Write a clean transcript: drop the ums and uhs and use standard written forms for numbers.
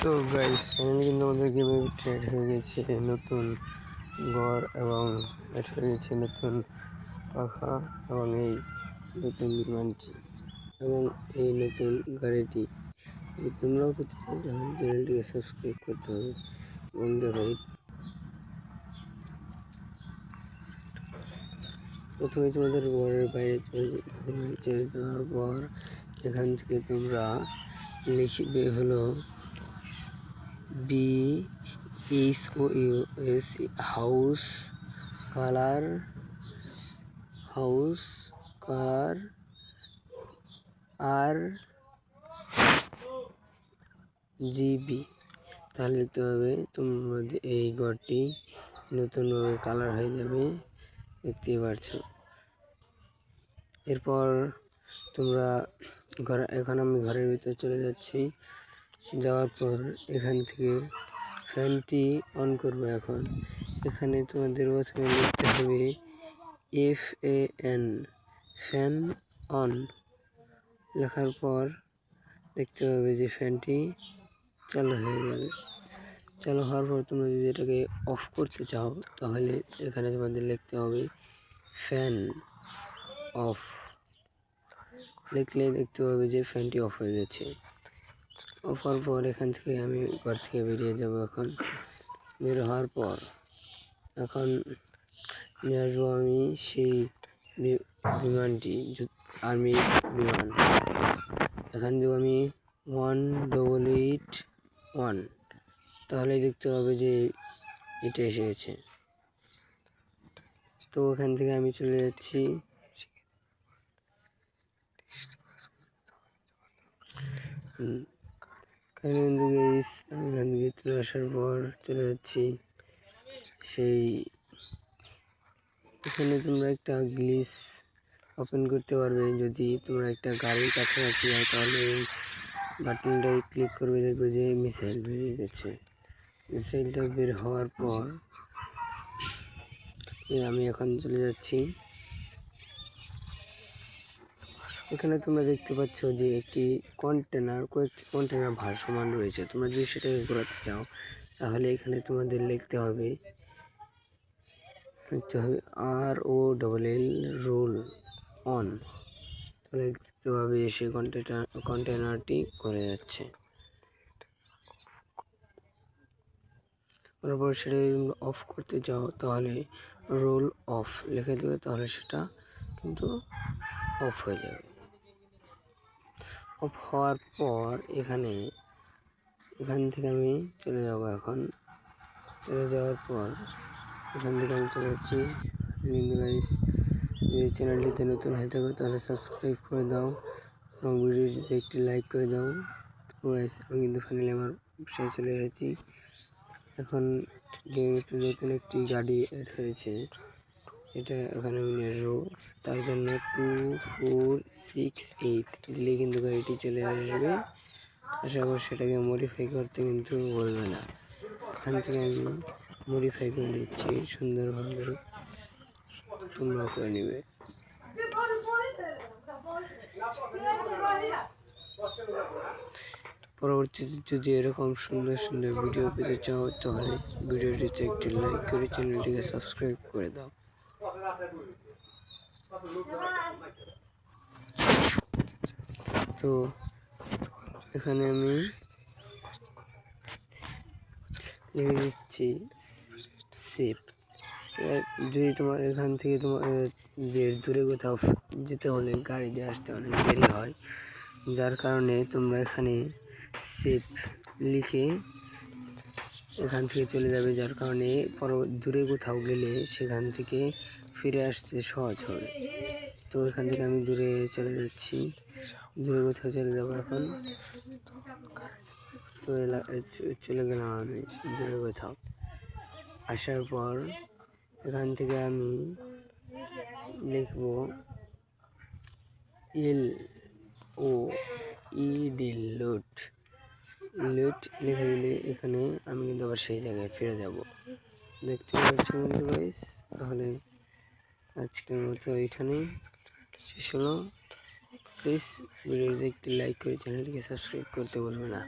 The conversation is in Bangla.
তো গাইস ফাইনালি কিন্তু আমাদের গেমে ট্রেড হয়ে গেছে নতুন ঘর এবং অ্যাড হয়ে গেছে নতুন পাখা এবং এই নতুন বিমানটি এবং এই নতুন গাড়িটি যদি তোমরাও পেতে চাও তাহলে চ্যানেলটিকে সাবস্ক্রাইব করতে হবে এবং দেখো প্রথমে তোমাদের ঘরের বাইরে চলে যাওয়ার পর এখান থেকে তোমরা লিখবে হলো BHOUS হাউস কালার RGB তাহলে দেখতে পাবে তোমাদের এই ঘরটি নতুনভাবে কালার হয়ে যাবে, দেখতেই পারছো। এরপর তোমরা এখন আমি ঘরের ভিতরে চলে যাচ্ছি। যাওয়ার পর এখান থেকে ফ্যানটি অন করবো। এখন এখানে তোমাদের প্রথমে লিখতে হবে FAN ফ্যান অন। লেখার পর দেখতে পাবে যে ফ্যানটি চালু হয়ে যাবে। চালু হওয়ার পর তোমরা যদি এটাকে অফ করতে চাও তাহলে এখানে তোমাদের লিখতে হবে ফ্যান অফ। লিখলে দেখতে পাবে যে ফ্যানটি অফ হয়ে গেছে। অফ হওয়ার পর এখান থেকে আমি ঘর থেকে বেরিয়ে যাব। এখন বের হওয়ার পর এখন নিয়ে আসবো আমি সেই বিমানটি, আর্মি বিমান। এখান থেকে আমি 1881 তাহলে দেখতে পাবে যে এটা এসে গেছে। তো ওখান থেকে আমি চলে যাচ্ছি। আমি এখান থেকে চলে আসার পর চলে যাচ্ছি সেই এখানে তোমরা একটা গ্লিচ ওপেন করতে পারবে। যদি তোমরা একটা গাড়ির কাছাকাছি যাও তাহলে এই বাটনটাই ক্লিক করবে, দেখবে যে মিসাইল বেরিয়ে গেছে। মিসাইলটা বের হওয়ার পর আমি এখন চলে যাচ্ছি। এখানে তোমরা দেখতে পাচ্ছ যে কয়েকটি কন্টেনার ভাসমান রয়েছে। তোমরা যদি সেটাকে ঘোরাতে চাও তাহলে এখানে তোমাদের লিখতে হবে ROLL রোল অন। তাহলে দেখতে পাবে সেই কন্টেনারটি করে যাচ্ছে। তারপর সেটা অফ করতে চাও তাহলে রোল অফ লিখে দেবে, তাহলে সেটা কিন্তু অফ হয়ে যাবে। অফ হওয়ার পর এখান থেকে আমি চলে যাব। এখন চলে যাওয়ার পর এখান থেকে আমি চলে যাচ্ছি। কিন্তু গাইস যদি চ্যানেলটিতে নতুন হয়ে থাকো তাহলে সাবস্ক্রাইব করে দাও এবং ভিডিওটিতে একটি লাইক করে দাও। তো গাইস আমি কিন্তু ফাইনালি আমার বাসায় চলে এসেছি। এখন গেমে নতুন একটি গাড়ি অ্যাড হয়েছে, এটা এখানে আমি নিয়ে আসবো। তার জন্য 2468 দিলে কিন্তু গাড়িটি চলে আসবে। আশা করি সেটাকে মডিফাই করতে কিন্তু বলবে না। এখান থেকে আমি মডিফাই করে নিচ্ছি সুন্দরভাবে, তোমরা করে নিবে। পরবর্তীতে যদি এরকম সুন্দর সুন্দর ভিডিও পেতে চাও তাহলে ভিডিওটিতে একটি লাইক করে চ্যানেলটিকে সাবস্ক্রাইব করে দাও। তো এখানে আমি লিখে দিচ্ছি সেভ। যদি তোমার এখান থেকে তোমার দূরে কোথাও যেতে হলে গাড়ি দিয়ে আসতে অনেক দেরি হয়, যার কারণে তোমরা এখানে সেভ লিখে এখান থেকে চলে যাবে। যার কারণে দূরে কোথাও গেলে সেখান থেকে ফিরে আসতে সহজ হবে। তো এখান থেকে আমি দূরে চলে যাচ্ছি, দূরে কোথাও চলে যাবো। এখন তো চলে গেলাম আমি দূরে কোথাও। আসার পর এখান থেকে আমি লিখব LOED লোড লিখে দিলে এখানে আমি কিন্তু আবার সেই জায়গায় ফিরে যাব। দেখতে পাচ্ছি কিন্তু গাইস, তাহলে আজকের মতো এখানেই শেষ হলো। প্লিজ ভিডিওতে একটি লাইক করে চ্যানেলটিকে সাবস্ক্রাইব করতে বলবে না।